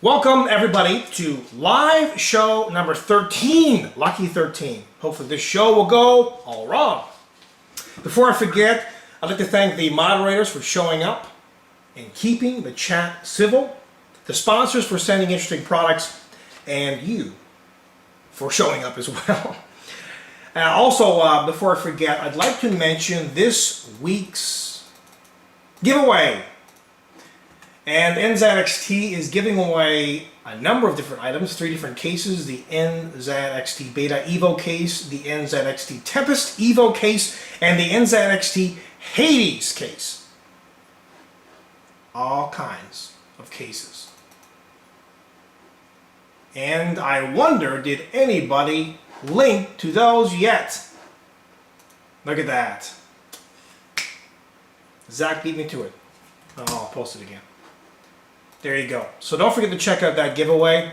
Welcome everybody to live show number 13, lucky 13. Hopefully this show will go all wrong. Before I forget, I'd like to thank the moderators for showing up and keeping the chat civil, the sponsors for sending interesting products, and you for showing up as well. Also, before I forget, I'd like to mention this week's giveaway. And NZXT is giving away a number of different items, 3 different cases: the NZXT Beta Evo case, the NZXT Tempest Evo case, and the NZXT Hades case. All kinds of cases. And I wonder, did anybody link to those yet? Look at that. Zach beat me to it. Oh, I'll post it again. There you go. So don't forget to check out that giveaway.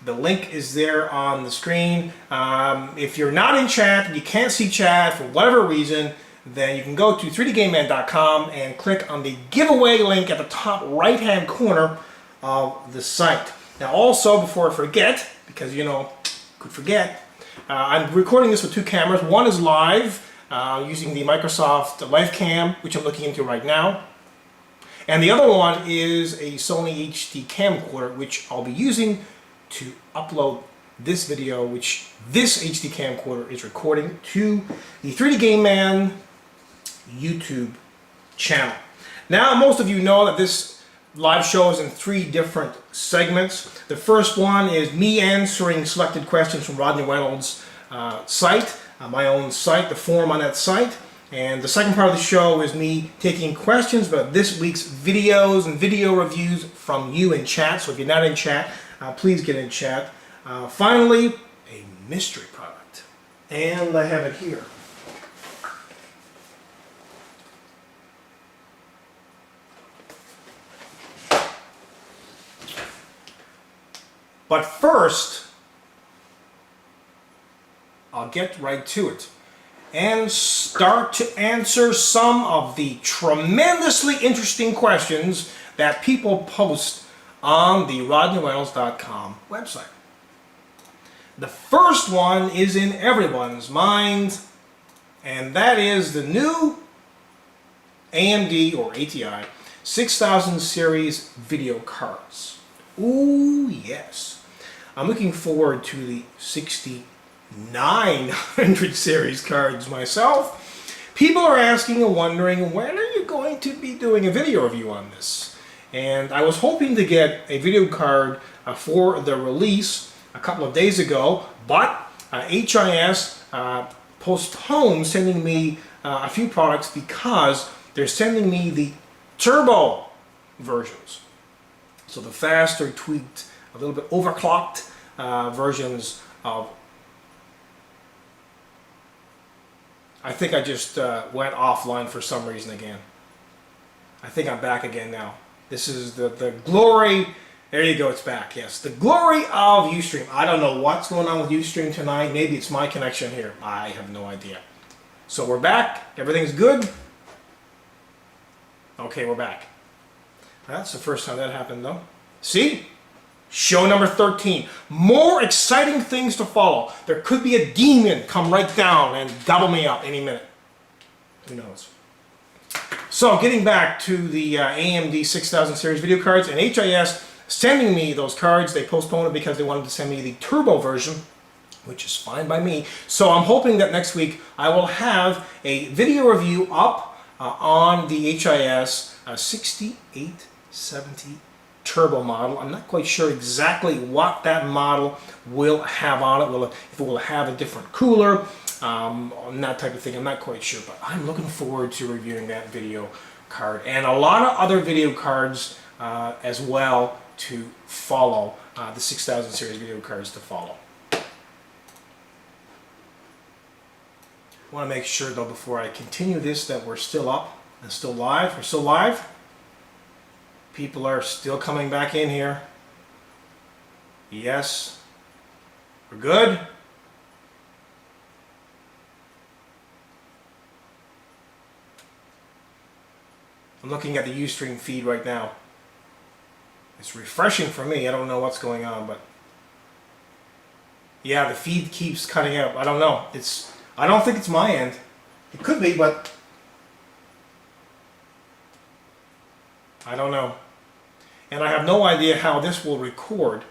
The link is there on the screen. If you're not in chat, you can't see chat for whatever reason, then you can go to 3dgameman.com and click on the giveaway link at the top right hand corner of the site. Now also, before I forget, because you know, could forget, I'm recording this with 2 cameras. One is live using the Microsoft Live Cam, which I'm looking into right now. And the other one is a Sony HD camcorder, which I'll be using to upload this video, which this HD camcorder is recording to the 3D Game Man YouTube channel. Now, most of you know that this live show is in 3 different segments. The first one is me answering selected questions from Rodney Reynolds' site, my own site, the forum on that site. And the second part of the show is me taking questions about this week's videos and video reviews from you in chat. So if you're not in chat, please get in chat. Finally, a mystery product. And I have it here. But first, I'll get right to it and start to answer some of the tremendously interesting questions that people post on the RodneyReynolds.com website. The first one is in everyone's mind, and that is the new AMD or ATI 6000 series video cards. Ooh, yes. I'm looking forward to the 6900 series cards myself. People are asking and wondering, when are you going to be doing a video review on this? And I was hoping to get a video card for the release a couple of days ago, but HIS postponed sending me a few products because they're sending me the turbo versions. So the faster, tweaked, a little bit overclocked versions of... I think I just went offline for some reason again. I think I'm back again now. This is the glory. There you go, it's back. Yes, the glory of Ustream. I don't know what's going on with Ustream tonight. Maybe it's my connection here. I have no idea. So we're back. Everything's good. Okay, we're back. That's the first time that happened, though. See? Show number 13. More exciting things to follow. There could be a demon come right down and gobble me up any minute. Who knows? So, getting back to the AMD 6000 series video cards, and HIS sending me those cards. They postponed it because they wanted to send me the turbo version, which is fine by me. So I'm hoping that next week I will have a video review up on the HIS 6870 turbo model. I'm not quite sure exactly what that model will have on it. If it will have a different cooler, and that type of thing. I'm not quite sure, but I'm looking forward to reviewing that video card and a lot of other video cards as well to follow, the 6000 series video cards to follow. I want to make sure though before I continue this that we're still up and still live. We're still live. People are still coming back in here. Yes. We're good. I'm looking at the Ustream feed right now. It's refreshing for me. I don't know what's going on, but yeah, the feed keeps cutting out. I don't know. I don't think it's my end. It could be, but I don't know. And I have no idea how this will record.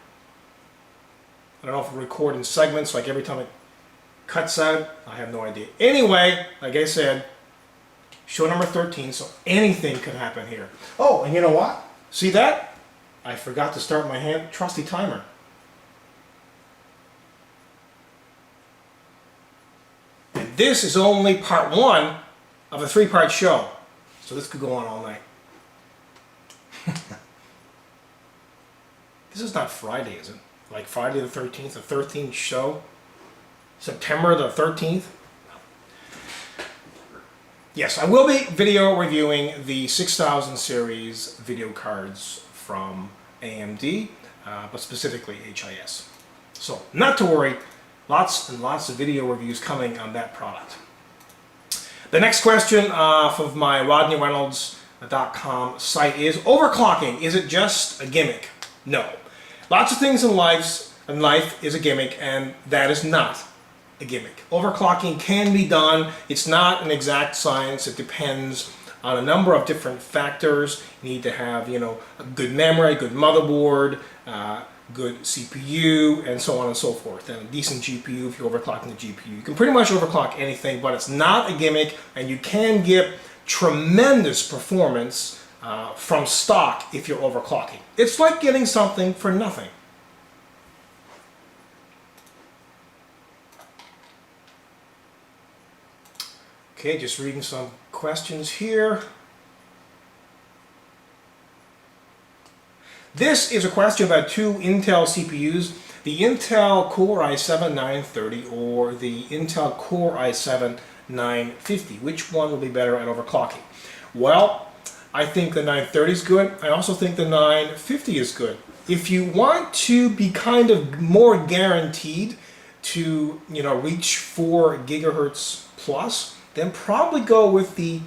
I don't know if it'll record in segments, like every time it cuts out. I have no idea. Anyway, like I said, show number 13, so anything could happen here. Oh, and you know what? See that? I forgot to start my trusty timer. And this is only part 1 of a 3-part show. So this could go on all night. This is not Friday, is it? Like Friday the 13th, the 13th show? September the 13th? Yes, I will be video reviewing the 6000 series video cards from AMD, but specifically HIS. So, not to worry, lots and lots of video reviews coming on that product. The next question off of my RodneyReynolds.com site is, overclocking, is it just a gimmick? No. Lots of things in life is a gimmick, and that is not a gimmick. Overclocking can be done. It's not an exact science. It depends on a number of different factors. You need to have, a good memory, a good motherboard, good CPU, and so on and so forth, and a decent GPU if you're overclocking the GPU. You can pretty much overclock anything, but it's not a gimmick, and you can get tremendous performance from stock if you're overclocking. It's like getting something for nothing. Okay, just reading some questions here. This is a question about 2 Intel CPUs, the Intel Core i7-930 or the Intel Core i7-950. Which one will be better at overclocking? Well, I think the 930 is good. I also think the 950 is good. If you want to be kind of more guaranteed to, reach 4 gigahertz plus, then probably go with the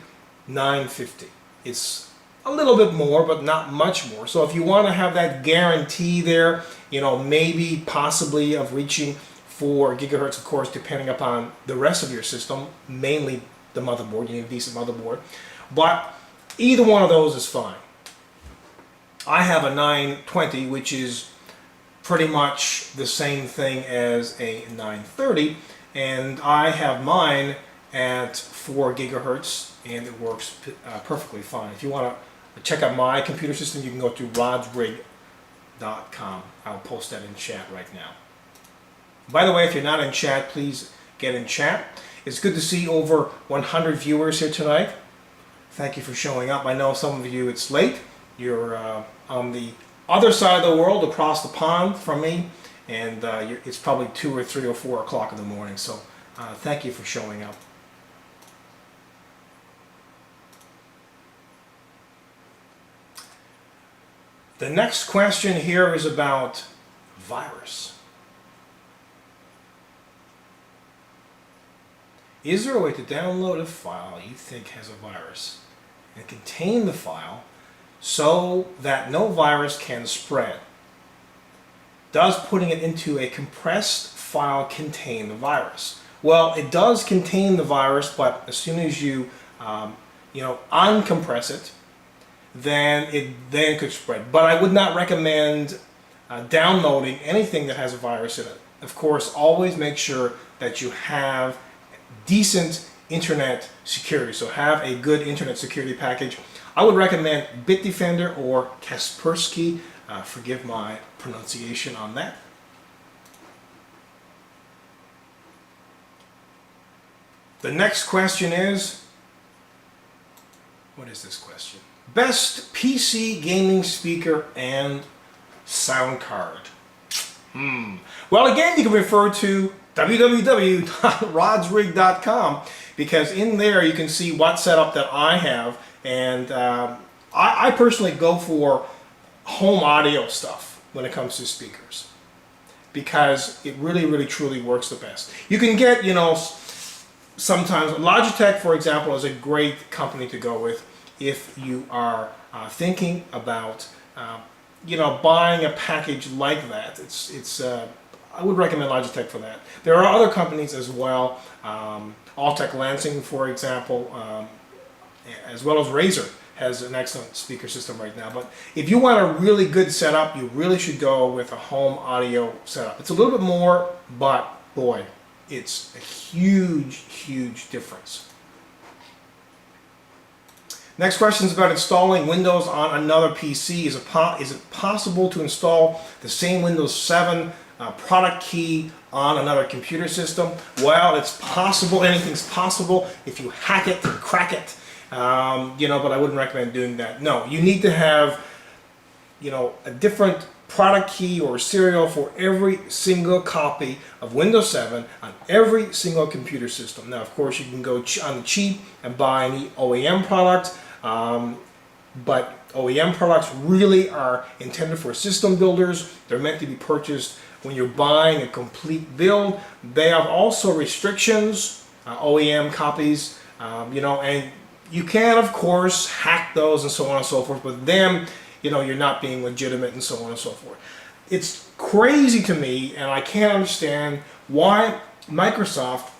950. It's a little bit more, but not much more. So if you want to have that guarantee there, maybe possibly of reaching 4 gigahertz, of course, depending upon the rest of your system, mainly the motherboard. You need a decent motherboard. But either one of those is fine. I have a 920, which is pretty much the same thing as a 930, and I have mine at 4 gigahertz, and it works perfectly fine. If you want to check out my computer system, you can go to rodsrig.com. I'll post that in chat right now. By the way, if you're not in chat, please get in chat. It's good to see over 100 viewers here tonight. Thank you for showing up. I know some of you, it's late. You're on the other side of the world, across the pond from me, and it's probably 2 or 3 or 4 o'clock in the morning. So thank you for showing up. The next question here is about virus. Is there a way to download a file you think has a virus and contain the file so that no virus can spread? Does putting it into a compressed file contain the virus? Well, it does contain the virus, but as soon as you, uncompress it, then it could spread. But I would not recommend downloading anything that has a virus in it. Of course, always make sure that you have decent internet security. So have a good internet security package. I would recommend Bitdefender or Kaspersky. Forgive my pronunciation on that. The next question is, what is this question? Best PC gaming speaker and sound card. Well, again, you can refer to www.rodsrig.com because in there you can see what setup that I have, and I personally go for home audio stuff when it comes to speakers because it really truly works the best. You can get, sometimes Logitech, for example, is a great company to go with if you are thinking about buying a package like that. I would recommend Logitech for that. There are other companies as well, Altec Lansing, for example, as well as Razer has an excellent speaker system right now. But if you want a really good setup, you really should go with a home audio setup. It's a little bit more, but boy, it's a huge, huge difference. Next question is about installing Windows on another PC. Is it possible to install the same Windows 7 product key on another computer system? Well, it's possible. Anything's possible if you hack it and crack it. But I wouldn't recommend doing that. No, you need to have, a different product key or serial for every single copy of Windows 7 on every single computer system. Now, of course, you can go on the cheap and buy any OEM product, but OEM products really are intended for system builders. They're meant to be purchased when you're buying a complete build. They have also restrictions, OEM copies, and you can, of course, hack those and so on and so forth, but then, you're not being legitimate and so on and so forth. It's crazy to me, and I can't understand why Microsoft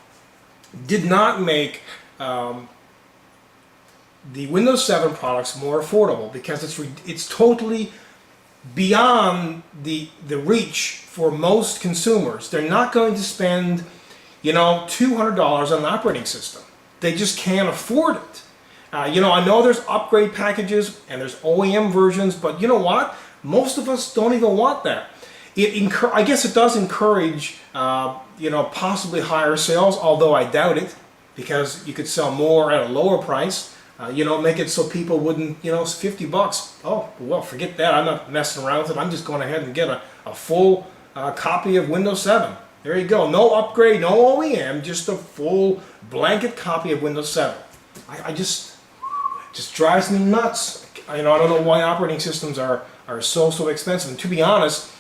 did not make the Windows 7 products more affordable, because it's totally beyond the reach for most consumers. They're not going to spend, $200 on an operating system. They just can't afford it. I know there's upgrade packages and there's OEM versions, but you know what? Most of us don't even want that. I guess it does encourage, possibly higher sales, although I doubt it, because you could sell more at a lower price. Make it so people wouldn't, it's $50. Oh, well, forget that. I'm not messing around with it. I'm just going ahead and get a full copy of Windows 7. There you go. No upgrade, no OEM, just a full blanket copy of Windows 7. It just drives me nuts. I don't know why operating systems are so expensive. And to be honest,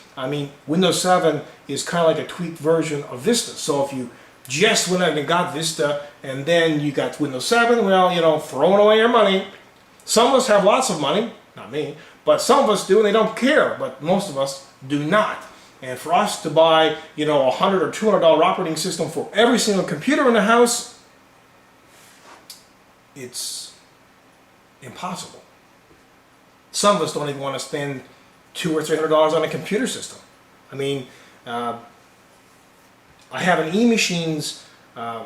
Windows 7 is kind of like a tweaked version of Vista. So if you just went out and got Vista and then you got Windows 7, well, throwing away your money. Some of us have lots of money, not me, but some of us do and they don't care, but most of us do not. And for us to buy, $100 or $200 operating system for every single computer in the house, it's impossible. Some of us don't even want to spend $200 or $300 on a computer system. I have an eMachines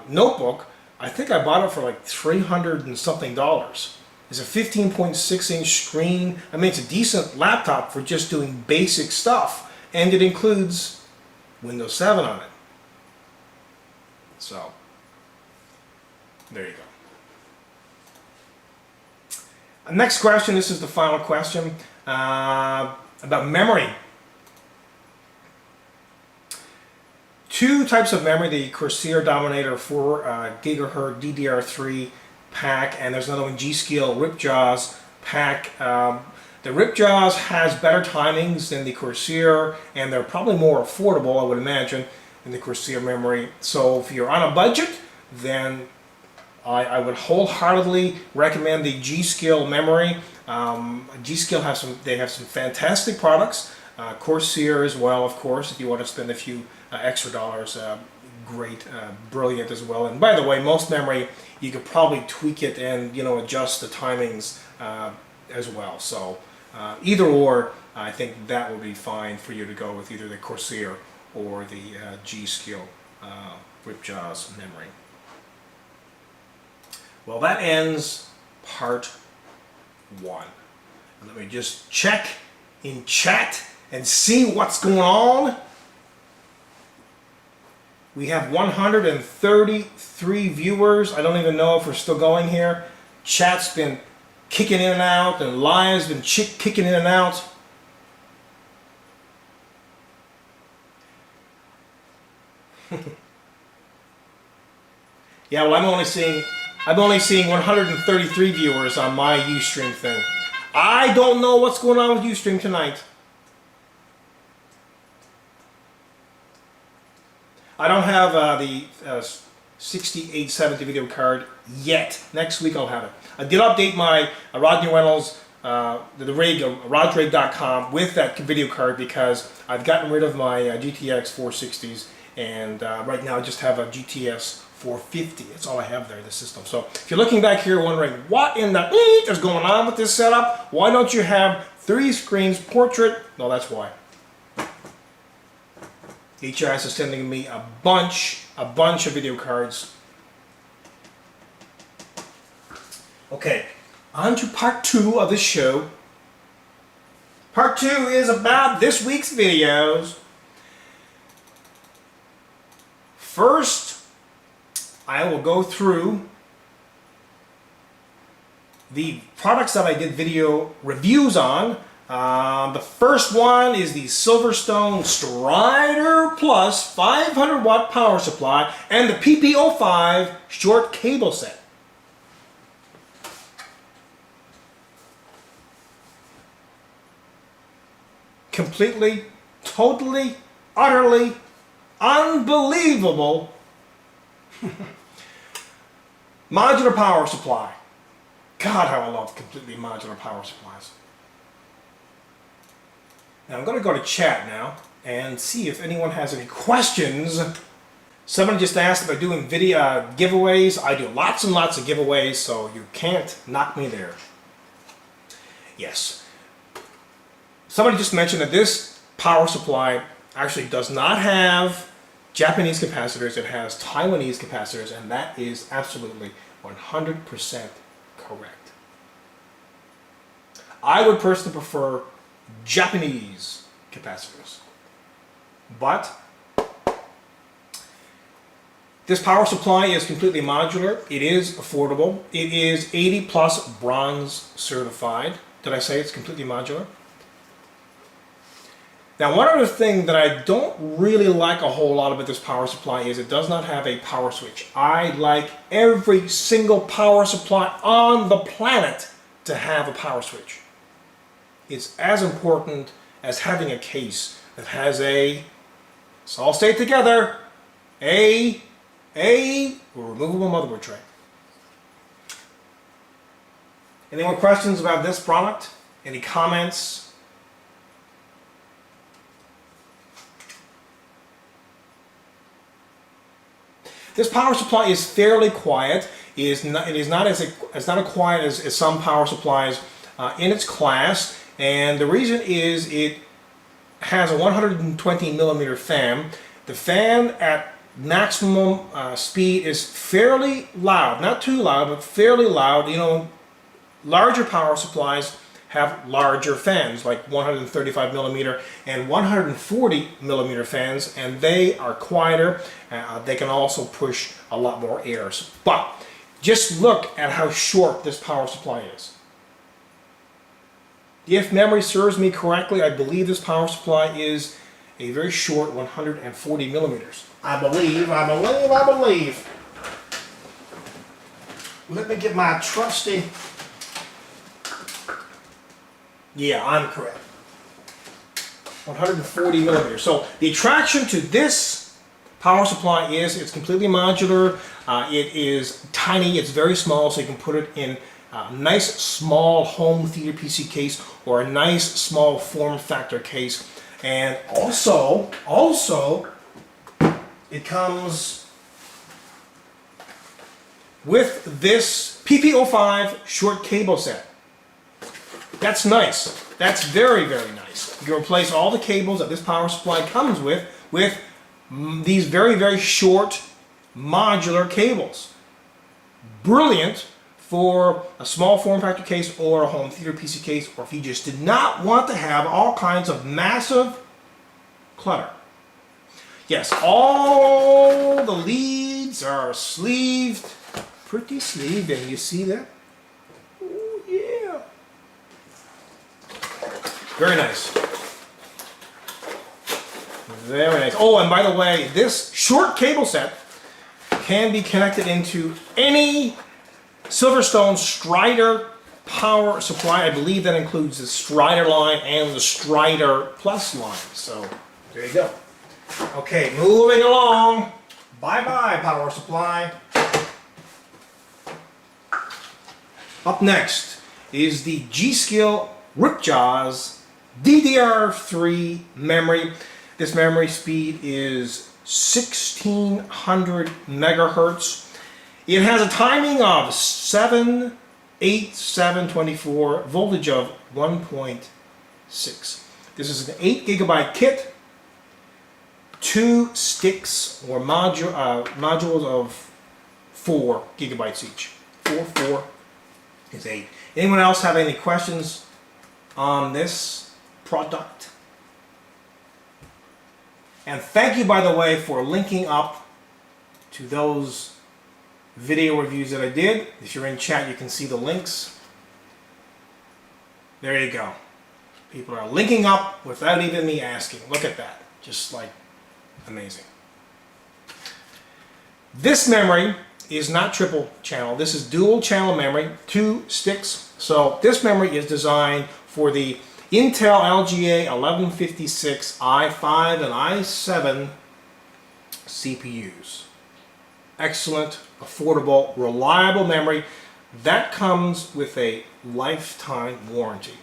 notebook. I think I bought it for like $300 and something. It's a 15.6-inch screen. It's a decent laptop for just doing basic stuff, and it includes Windows 7 on it. So, there you go. Next question, this is the final question, about memory. Two types of memory, the Corsair Dominator 4 gigahertz DDR3 pack, and there's another one, G.Skill Ripjaws pack. The Ripjaws has better timings than the Corsair, and they're probably more affordable, I would imagine, than the Corsair memory. So if you're on a budget, then I would wholeheartedly recommend the G.Skill memory. G.Skill have some fantastic products. Corsair as well, of course, if you want to spend a few extra dollars. Great, brilliant as well. And by the way, most memory, you could probably tweak it and adjust the timings as well. So either or, I think that will be fine for you to go with either the Corsair or the G.Skill Ripjaws memory. Well, that ends part 1. And let me just check in chat and see what's going on. We have 133 viewers. I don't even know if we're still going here. Chat's been kicking in and out, and Live's been kicking in and out. Yeah, well, I'm only seeing 133 viewers on my Ustream thing. I don't know what's going on with Ustream tonight. I don't have the 6870 video card yet. Next week I'll have it. I did update my Rodney Reynolds the rig, rodrig.com, with that video card because I've gotten rid of my GTX 460s, and right now I just have a GTS 450. That's all I have there in the system. So if you're looking back here wondering what in the is going on with this setup, why don't you have 3 screens portrait? No, that's why. HIS is sending me a bunch of video cards. Okay, on to part 2 of the show. Part 2 is about this week's videos. First, I will go through the products that I did video reviews on. The first one is the Silverstone Strider Plus 500 watt power supply and the PP05 short cable set. Completely, totally, utterly, unbelievable modular power supply. God, how I love completely modular power supplies. Now I'm going to go to chat now and see if anyone has any questions. Someone just asked if I'm doing video giveaways. I do lots and lots of giveaways, so you can't knock me there. Yes. Somebody just mentioned that this power supply actually does not have Japanese capacitors. It has Taiwanese capacitors, and that is absolutely 100% correct. I would personally prefer Japanese capacitors, but this power supply is completely modular. It is affordable. It is 80 plus bronze certified. Did I say it's completely modular? Now, one other thing that I don't really like a whole lot about this power supply is it does not have a power switch. I like every single power supply on the planet to have a power switch. It's as important as having a case that has a, so all say it together, a removable motherboard tray. Any more questions about this product? Any comments? This power supply is fairly quiet. It is not as quiet as some power supplies in its class, and the reason is it has a 120 millimeter fan. The fan at maximum speed is fairly loud, not too loud, but fairly loud. You know, larger power supplies have larger fans, like 135 millimeter and 140 millimeter fans, and they are quieter. They can also push a lot more air. But just look at how short this power supply is. If memory serves me correctly, I believe this power supply is a very short 140 millimeters. I believe. Let me get my trusty. Yeah, I'm correct. 140 millimeters. So the attraction to this power supply is it's completely modular. It is tiny. It's very small, so you can put it in a nice small home theater PC case or a nice small form factor case. And also it comes with this PP05 short cable set. That's nice. That's very, very nice. You can replace all the cables that this power supply comes with these very, very short modular cables. Brilliant for a small form factor case or a home theater PC case, or if you just did not want to have all kinds of massive clutter. Yes, all the leads are sleeved, pretty sleeved, and you see that? Oh yeah. Very nice. Very nice. Oh, and by the way, this short cable set can be connected into any Silverstone Strider power supply. I believe that includes the Strider line and the Strider Plus line. So there you go. Okay, moving along. Bye-bye, power supply. Up next is the G.Skill Ripjaws DDR3 memory. This memory speed is 1600 megahertz. It has a timing of 7, 8, 7, 24, voltage of 1.6. This is an 8 gigabyte kit, 2 sticks or modules of 4 gigabytes each. 4 is 8. Anyone else have any questions on this product? And thank you, by the way, for linking up to those video reviews that I did. If you're in chat, you can see the links. There you go. People are linking up without even me asking. Look at that. Just like amazing. This memory is not triple channel. This is dual channel memory, 2 sticks. So this memory is designed for the Intel LGA 1156 i5 and i7 CPUs. Excellent, affordable, reliable memory that comes with a lifetime warranty.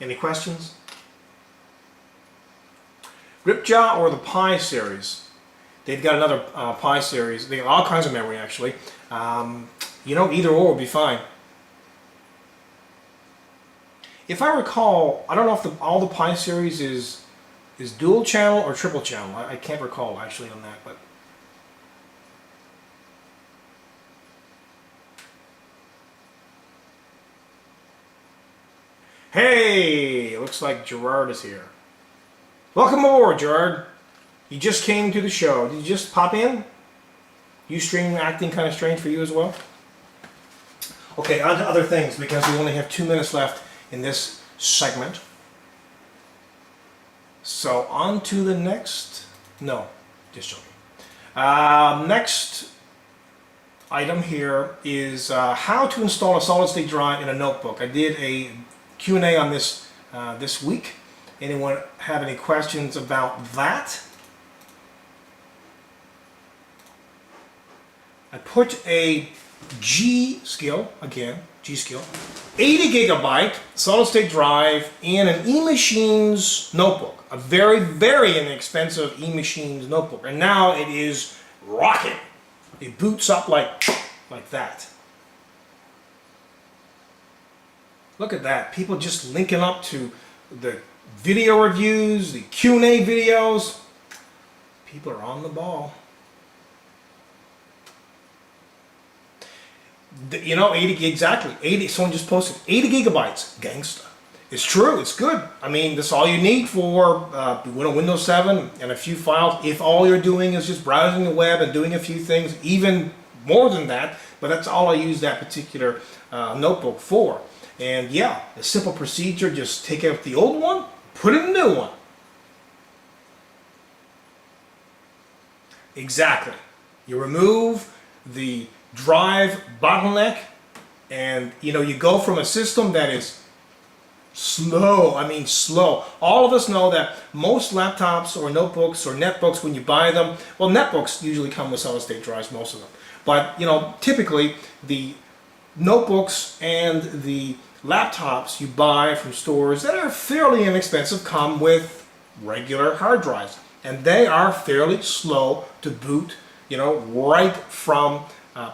Any questions? Ripjaw or the Pi series? They've got another Pi series. They have all kinds of memory, actually. You know, either or would be fine. If I recall, I don't know if all the Pi series is dual channel or triple channel. I can't recall actually on that, but hey, looks like Gerard is here. Welcome aboard, Gerard. You just came to the show. Did you just pop in? Ustream acting kind of strange for you as well? Okay, on to other things because we only have 2 minutes left in this segment. So on to the next, no, just joking. Next item here is how to install a solid state drive in a notebook. I did a Q&A on this this week. Anyone have any questions about that? I put a G.Skill, again, G.Skill, 80 gigabyte solid state drive in an eMachines notebook. A very, very inexpensive eMachines notebook. And now it is rocking. It boots up like that. Look at that. People just linking up to the video reviews, the Q&A videos. People are on the ball. You know, 80, exactly. 80, someone just posted 80 gigabytes. Gangsta. It's true, it's good. I mean, that's all you need for Windows 7 and a few files. If all you're doing is just browsing the web and doing a few things, even more than that, but that's all I use that particular notebook for. And yeah, a simple procedure, just take out the old one, put in a new one. Exactly. You remove the drive bottleneck, and you know, you go from a system that is slow, I mean slow. All of us know that most laptops or notebooks or netbooks, when you buy them, well, netbooks usually come with solid state drives, most of them, but you know, typically the notebooks and the laptops you buy from stores that are fairly inexpensive come with regular hard drives, and they are fairly slow to boot, you know, right from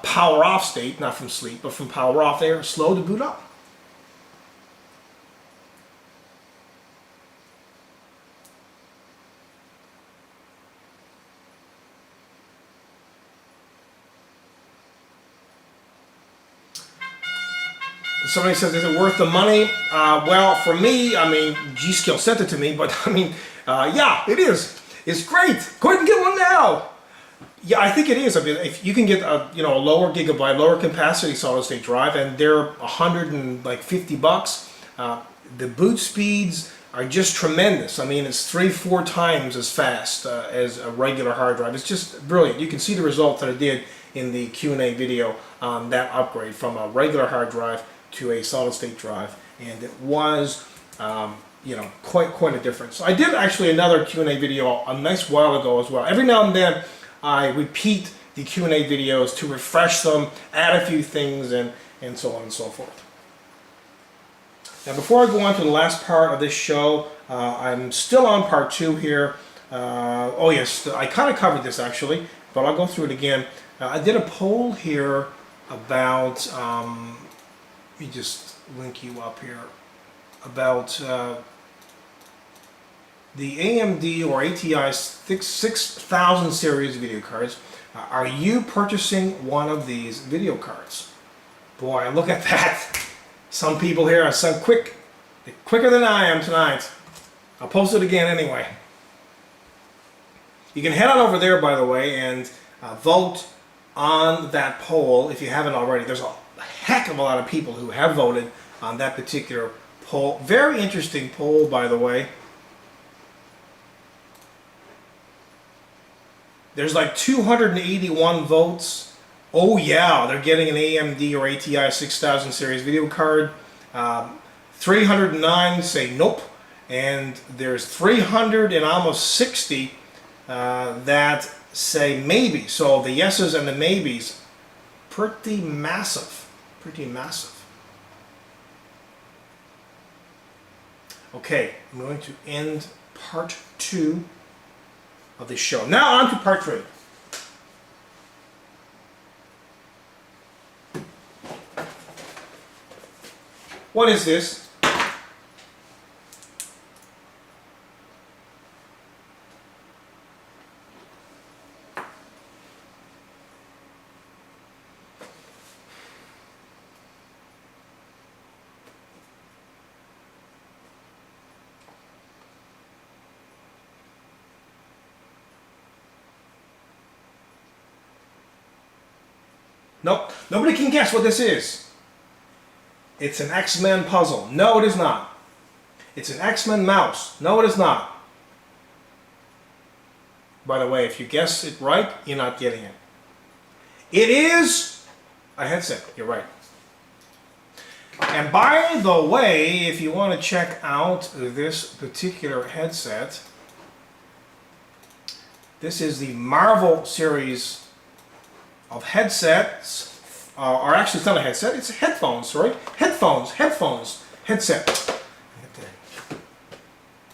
power off state, not from sleep, but from power off. They are slow to boot up. Somebody says, is it worth the money? Well, for me, I mean, G.Skill sent it to me, but I mean, yeah, it is. It's great. Go ahead and get one now. Yeah, I think it is. I mean, if you can get a a lower gigabyte, lower capacity solid state drive, and they're $150. The boot speeds are just tremendous. I mean, it's 3-4 times as fast as a regular hard drive. It's just brilliant. You can see the result that I did in the Q&A video on that upgrade from a regular hard drive to a solid state drive, and it was quite a difference. So I did actually another Q&A video a nice while ago as well. Every now and then I repeat the Q&A videos to refresh them, add a few things, and so on and so forth. Now before I go on to the last part of this show, I'm still on part 2 here. Oh yes, I kind of covered this actually, but I'll go through it again. I did a poll here about, let me just link you up here, about the AMD or ATI 6000 series video cards. Are you purchasing one of these video cards? Boy, look at that. Some people here are so quicker than I am tonight. I'll post it again anyway. You can head on over there, by the way, and vote on that poll if you haven't already. There's a heck of a lot of people who have voted on that particular poll. Very interesting poll, by the way. There's like 281 votes. Oh yeah, they're getting an AMD or ATI 6000 series video card. 309 say nope, and there's 300 and almost 60 that say maybe. So the yeses and the maybes, pretty massive, pretty massive. Okay, I'm going to end part 2 of this show. Now on to part 3. What is this? Nope, nobody can guess what this is. It's an X-Men puzzle. No, it is not. It's an X-Men mouse. No, it is not. By the way, if you guess it right, you're not getting it. It is a headset. You're right. And by the way, if you want to check out this particular headset, this is the Marvel series of headsets. Or actually, it's not a headset, it's headphones, sorry. Headset.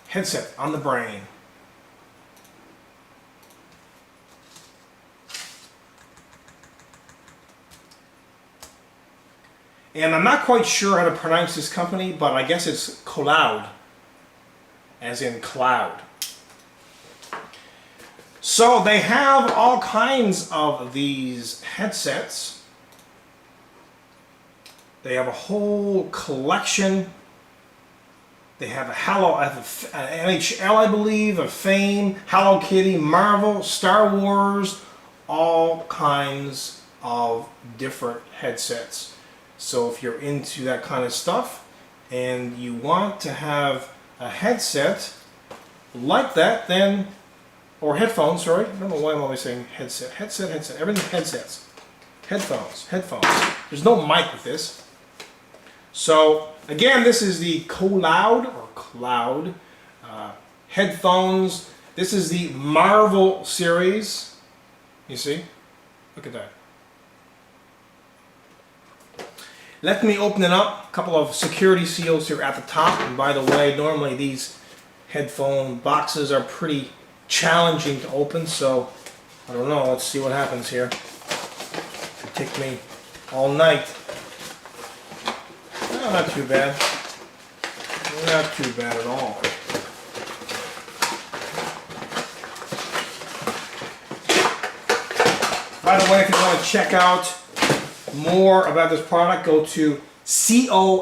Headset on the brain. And I'm not quite sure how to pronounce this company, but I guess it's Coloud, as in cloud. So they have all kinds of these headsets. They have a whole collection. They have a NHL, I believe, a Fame, Hello Kitty, Marvel, Star Wars, all kinds of different headsets. So if you're into that kind of stuff and you want to have a headset like that, then, or headphones, sorry, I don't know why I'm always saying headset, everything headsets, headphones. There's no mic with this. So again, this is the Coloud headphones. This is the Marvel series. You see? Look at that. Let me open it up. A couple of security seals here at the top. And by the way, normally these headphone boxes are pretty challenging to open, so I don't know. Let's see what happens here. It'll take me all night. No, not too bad. Not too bad at all. By the way, if you want to check out more about this product, go to coloud.com.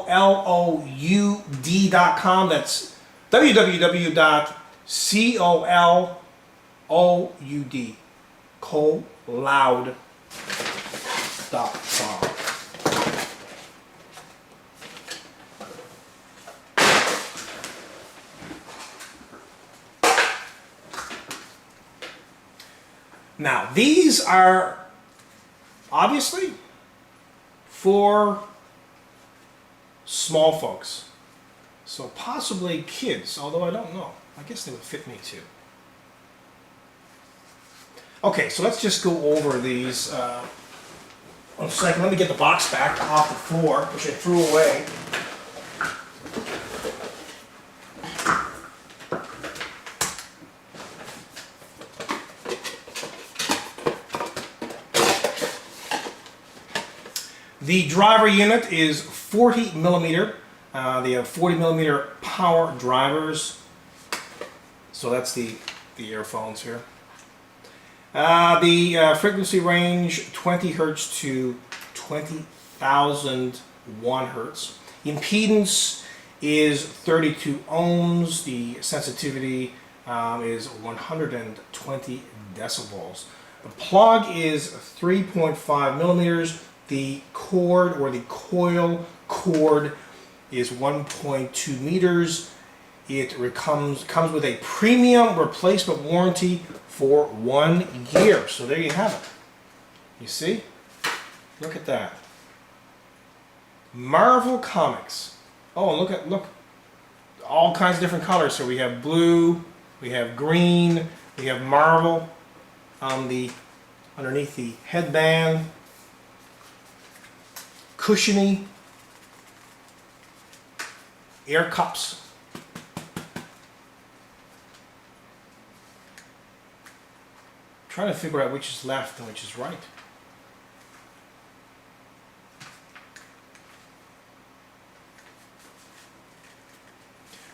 That's www.coloud.com. Now, these are obviously for small folks. So possibly kids, although I don't know. I guess they would fit me too. Okay, so let's just go over these. One second, let me get the box back off the floor, which I threw away. The driver unit is 40 millimeter. They have 40 millimeter power drivers. So that's the earphones here. The frequency range 20 hertz to 20,001 hertz. Impedance is 32 ohms. The sensitivity is 120 decibels. The plug is 3.5 millimeters. The cord or the coil cord is 1.2 meters. It comes with a premium replacement warranty for 1 year. So there you have it. You see? Look at that. Marvel Comics. Oh, look. All kinds of different colors. So we have blue, we have green, we have Marvel on underneath the headband. Cushiony air cups. Trying to figure out which is left and which is right.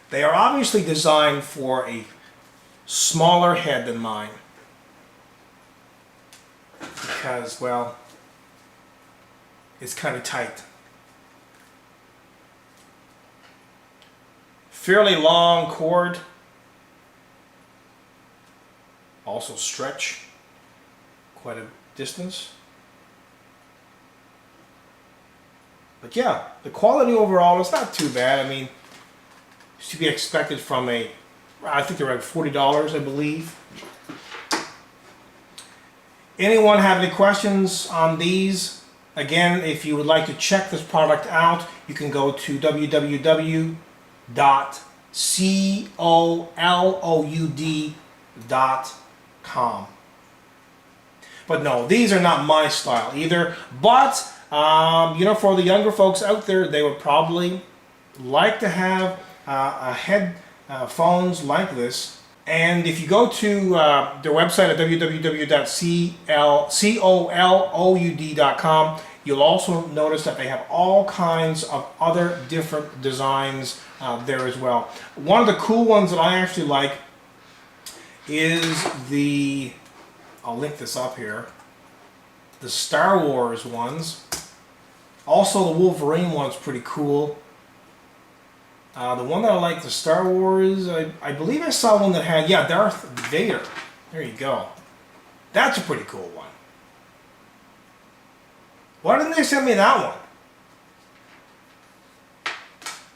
They are obviously designed for a smaller head than mine because, well, it's kind of tight. Fairly long cord. Also stretch quite a distance. But yeah, the quality overall is not too bad. I mean, it's to be expected from I think they're at $40, I believe. Anyone have any questions on these? Again, if you would like to check this product out, you can go to www.coloud.com. But no, these are not my style either. But, for the younger folks out there, they would probably like to have headphones like this. And if you go to their website at www.coloud.com, you'll also notice that they have all kinds of other different designs there as well. One of the cool ones that I actually like is I'll link this up here, the Star Wars ones. Also the Wolverine one's pretty cool. The one that I like, the Star Wars, I believe I saw one that had, Darth Vader. There you go. That's a pretty cool one. Why didn't they send me that one?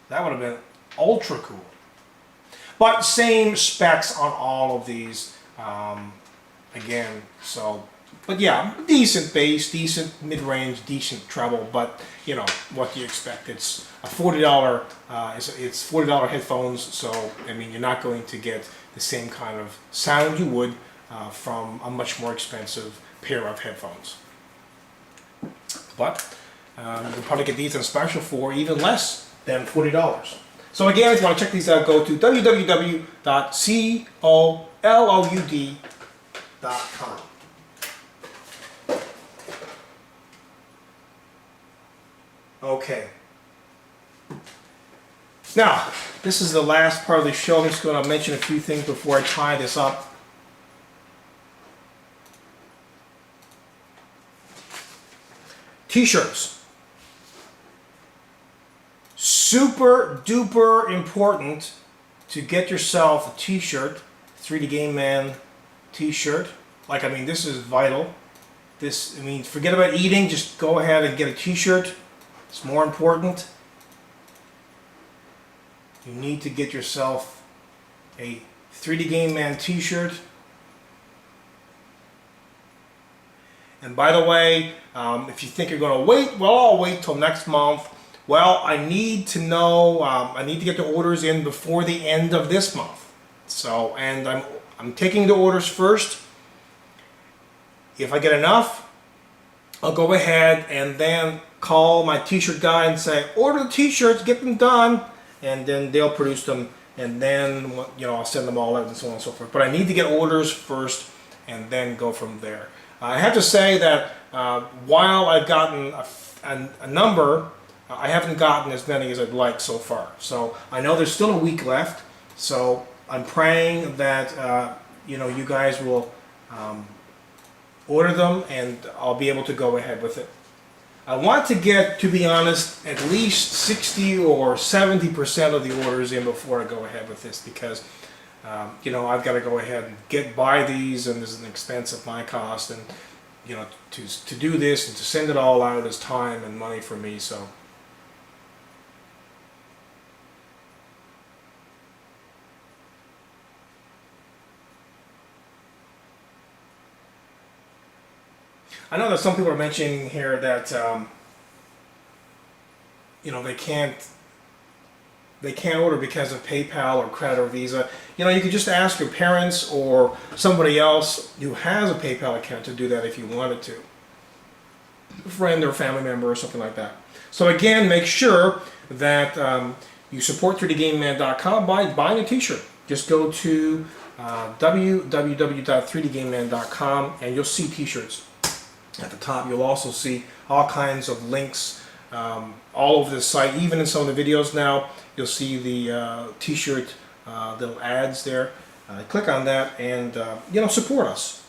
That would have been ultra cool. But same specs on all of these. Again, but yeah, decent bass, decent mid-range, decent treble, but what do you expect? It's a $40 it's $40 headphones, so I mean you're not going to get the same kind of sound you would from a much more expensive pair of headphones. But you can probably get these on special for even less than $40. So again, if you want to check these out, go to www.coloud.com. Okay. Now, this is the last part of the show. I'm just going to mention a few things before I tie this up. T-shirts. Super duper important to get yourself a t-shirt, 3D Game Man t-shirt. This is vital. Forget about eating, just go ahead and get a t-shirt. It's more important. You need to get yourself a 3D Game Man t-shirt. And by the way, if you think you're going to wait, well, I'll wait till next month. Well, I need to know, I need to get the orders in before the end of this month. So, and I'm taking the orders first. If I get enough, I'll go ahead and then call my t-shirt guy and say, order the t-shirts, get them done, and then they'll produce them, and then, you know, I'll send them all out and so on and so forth. But I need to get orders first and then go from there. I have to say that while I've gotten a number, I haven't gotten as many as I'd like so far. So I know there's still a week left, so I'm praying that you know, you guys will order them and I'll be able to go ahead with it. I want to get, to be honest, at least 60 or 70% of the orders in before I go ahead with this, because you know, I've got to go ahead and buy these, and there's an expense at my cost, and you know, to do this and to send it all out is time and money for me. So I know that some people are mentioning here that you know, they can't order because of PayPal or credit or Visa. You know, you could just ask your parents or somebody else who has a PayPal account to do that if you wanted to. A friend or family member or something like that. So again, make sure that you support 3dgameman.com by buying a t-shirt. Just go to www.3dgameman.com and you'll see t-shirts. At the top, you'll also see all kinds of links all over the site. Even in some of the videos now, you'll see the t-shirt little ads there. Click on that and you know, support us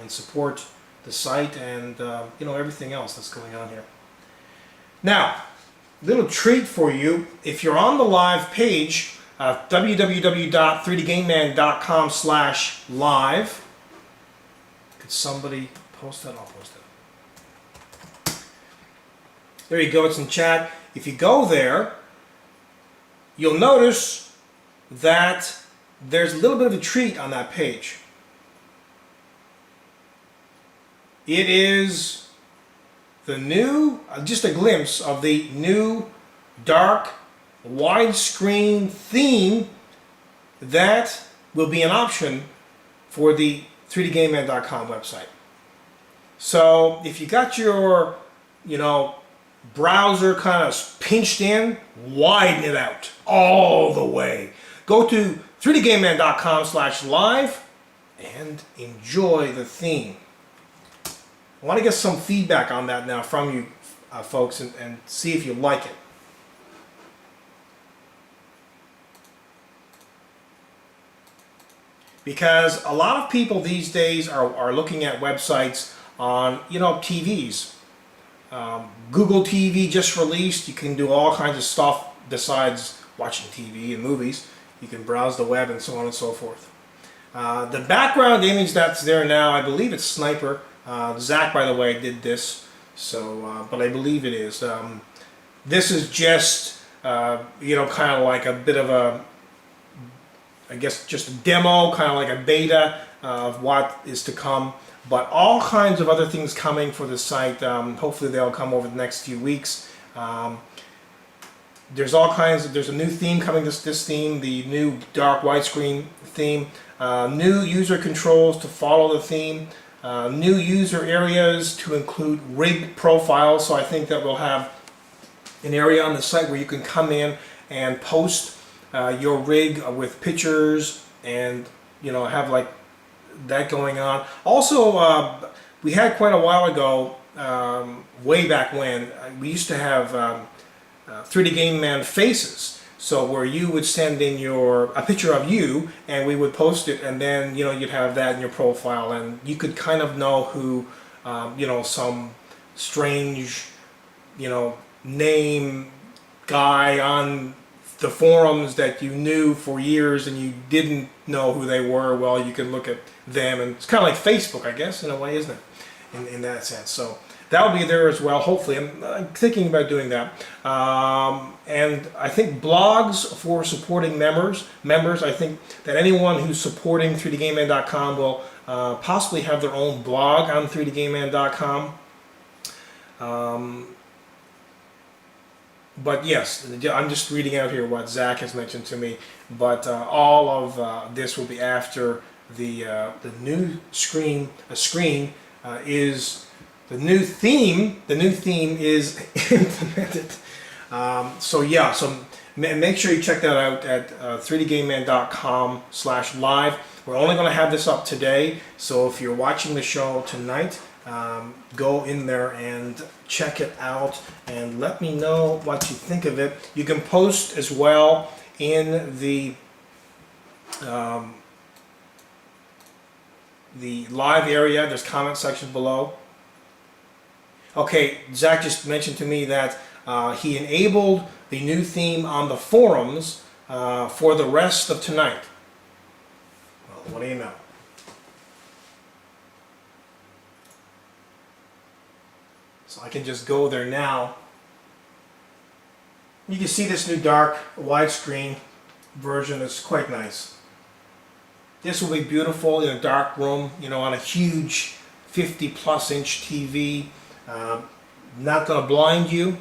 and support the site and you know, everything else that's going on here. Now, little treat for you. If you're on the live page, www.3dgameman.com/live. Could somebody post that? I'll post it. There you go, it's in chat. If you go there, you'll notice that there's a little bit of a treat on that page. It is the new, just a glimpse of the new dark widescreen theme that will be an option for the 3dgameman.com website. So if you got your, you know, browser kind of pinched in, widen it out all the way. Go to 3dgameman.com/live and enjoy the theme. I want to get some feedback on that now from you folks and see if you like it. Because a lot of people these days are looking at websites on, you know, TVs. Google TV just released. You can do all kinds of stuff besides watching TV and movies. You can browse the web and so on and so forth. The background image that's there now, I believe it's Sniper. Zach, by the way, did this, so but I believe it is. This is just you know, kind of like a bit of a, I guess, just a demo, kind of like a beta of what is to come. But all kinds of other things coming for the site. Hopefully they'll come over the next few weeks. There's all kinds of, there's a new theme coming, this theme, the new dark widescreen theme. New user controls to follow the theme. New user areas to include rig profiles. So I think that we'll have an area on the site where you can come in and post your rig with pictures and, you know, have like that going on. Also, we had quite a while ago, way back when, we used to have 3D Game Man faces. So where you would send in a picture of you, and we would post it, and then, you know, you'd have that in your profile, and you could kind of know who, you know, some strange, you know, name guy on the forums that you knew for years and you didn't know who they were. Well, you can look at them, and it's kind of like Facebook, I guess, in a way, isn't it? In that sense. So that will be there as well, hopefully. I'm thinking about doing that. And I think blogs for supporting members. I think that anyone who's supporting 3dgameman.com will possibly have their own blog on 3dgameman.com. But yes, I'm just reading out here what Zach has mentioned to me. But all of this will be after the new screen is the new theme. The new theme is implemented. So yeah, so make sure you check that out at 3dgameman.com/live. We're only going to have this up today, so if you're watching the show tonight, go in there and check it out and let me know what you think of it. You can post as well in the live area. There's comment section below. Okay, Zach just mentioned to me that he enabled the new theme on the forums for the rest of tonight. Well, what do you know? So I can just go there now. You can see this new dark widescreen version. It's quite nice. This will be beautiful in a dark room, you know, on a huge 50+ inch TV. Not going to blind you.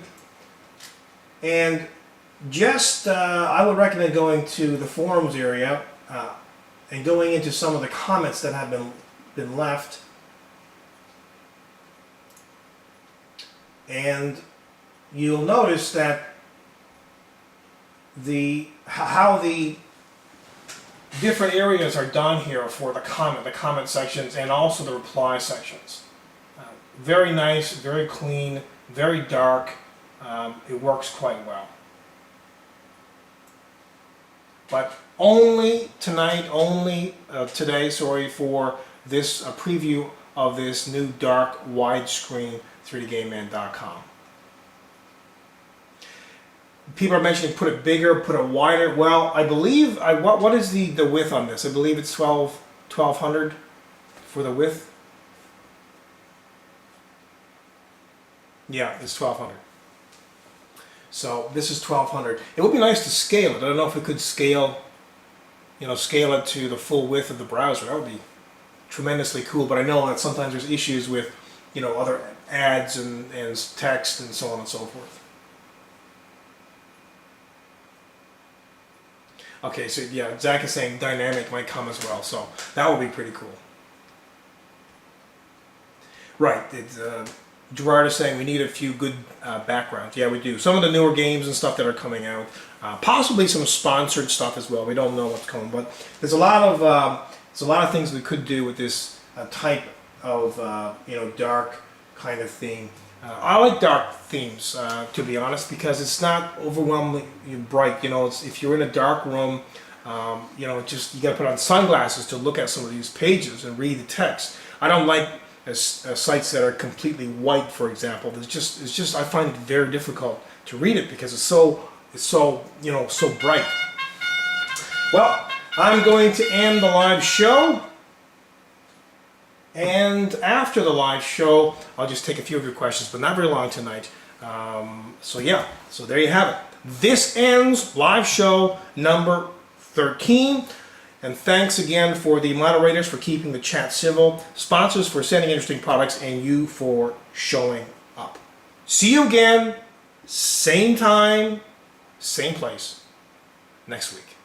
And just, I would recommend going to the forums area and going into some of the comments that have been left. And you'll notice that how the different areas are done here for the comment sections and also the reply sections. Very nice, very clean, very dark. It works quite well. But only tonight, today, sorry, for this preview of this new dark widescreen 3dgameman.com. People are mentioning put it bigger, put it wider. Well, I believe, what is the width on this? I believe it's 1200 for the width. Yeah, it's 1200. So this is 1200. It would be nice to scale it. I don't know if we could scale it to the full width of the browser. That would be tremendously cool. But I know that sometimes there's issues with, other ads and text and so on and so forth. Okay, so yeah, Zach is saying dynamic might come as well, so that would be pretty cool. Right, Gerard is saying we need a few good backgrounds. Yeah, we do. Some of the newer games and stuff that are coming out, possibly some sponsored stuff as well. We don't know what's coming, but there's a lot of things we could do with this type of dark kind of theme. I like dark themes, to be honest, because it's not overwhelmingly bright. If you're in a dark room, you gotta put on sunglasses to look at some of these pages and read the text. I don't like sites that are completely white, for example. It's just I find it very difficult to read it because it's so bright. Well, I'm going to end the live show. And after the live show, I'll just take a few of your questions, but not very long tonight. So there you have it. This ends live show number 13. And thanks again for the moderators for keeping the chat civil, sponsors for sending interesting products, and you for showing up. See you again, same time, same place, next week.